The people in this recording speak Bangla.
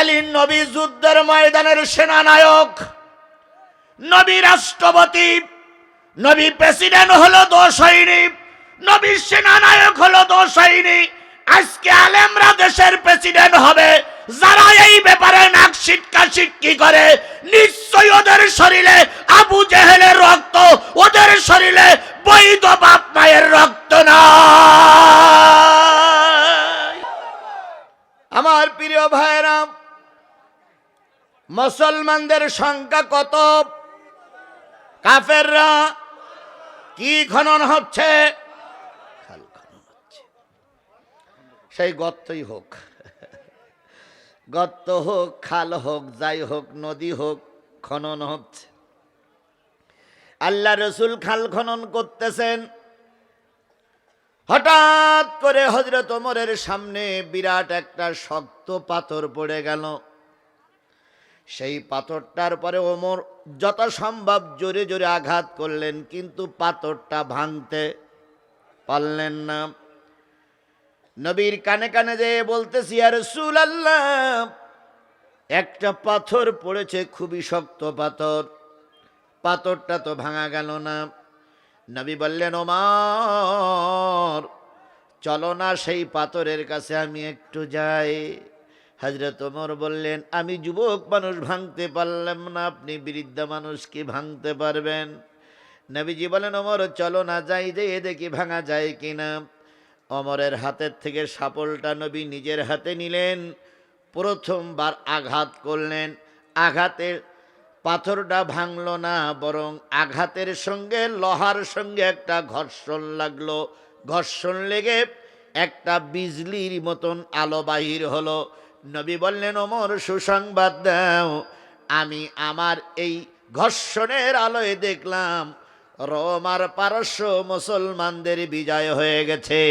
তৎকালীন নবী যুদ্ধের ময়দানের সেনানায়ক, নবী রাষ্ট্রপতি, নবী প্রেসিডেন্ট হলো দোষ হয়নি, নবী সেনানায়ক হলো দোষ হয়নি। আজকে আলেমরা দেশের প্রেসিডেন্ট হবে, যারা এই ব্যাপারে নাক সিটকা সিটকি করে, নিশ্চয়ই ওদের শরীরে আবু জেহেলের রক্ত, ওদের শরীরে বৈধ বাপ মায়ের রক্ত নাই। আমার প্রিয় ভাইরা, মুসলমানদের সংখ্যা কত? কাফেররা কি খনন হচ্ছে? খাল খনন হচ্ছে। সেই গর্তই হোক, গর্ত হোক, খাল হোক, যাই হোক, নদী হোক, খনন হচ্ছে। আল্লাহ রসুল খাল খনন করতেছেন, হঠাৎ করে হযরত ওমরের সামনে বিরাট একটা শক্ত পাথর পড়ে গেল। সেই পাথরটার পরে ওমর যত সম্ভব জোরে জোরে আঘাত করলেন, কিন্তু পাথরটা ভাঙতে পারলেন না। নবীর কানে কানে যেয়ে বলতেছি, ইয়া রাসূলুল্লাহ, একটা পাথর পড়েছে, খুবই শক্ত পাথর, পাথরটা তো ভাঙা গেল না। নবী বললেন, ওমর চলো না সেই পাথরের কাছে আমি একটু যাই। হযরত ওমর বললেন, আমি যুবক মানুষ, ভাঙতে পারলাম না, আপনি বৃদ্ধ মানুষ, কি ভাঙতে পারবেন? নবীজি বলেন, ওমর চলো না, যাই, যেয়ে দেখি ভাঙা যায় কিনা। ওমরের হাতের থেকে শাপলটা নবী নিজের হাতে নিলেন, প্রথমবার আঘাত করলেন। আঘাতের পাথরটা ভাঙল না, বরং আঘাতের সঙ্গে লোহার সঙ্গে একটা ঘর্ষণ লাগলো। ঘর্ষণ লেগে একটা বিজলির মতন আলো বাহির হলো। নবী বললেন, ওমর সুসংবাদ দাও, আমি আমার এই ঘর্ষণের আলোয় দেখলাম রোমার পারস্য মুসলমানদের বিজয় হয়ে গেছে।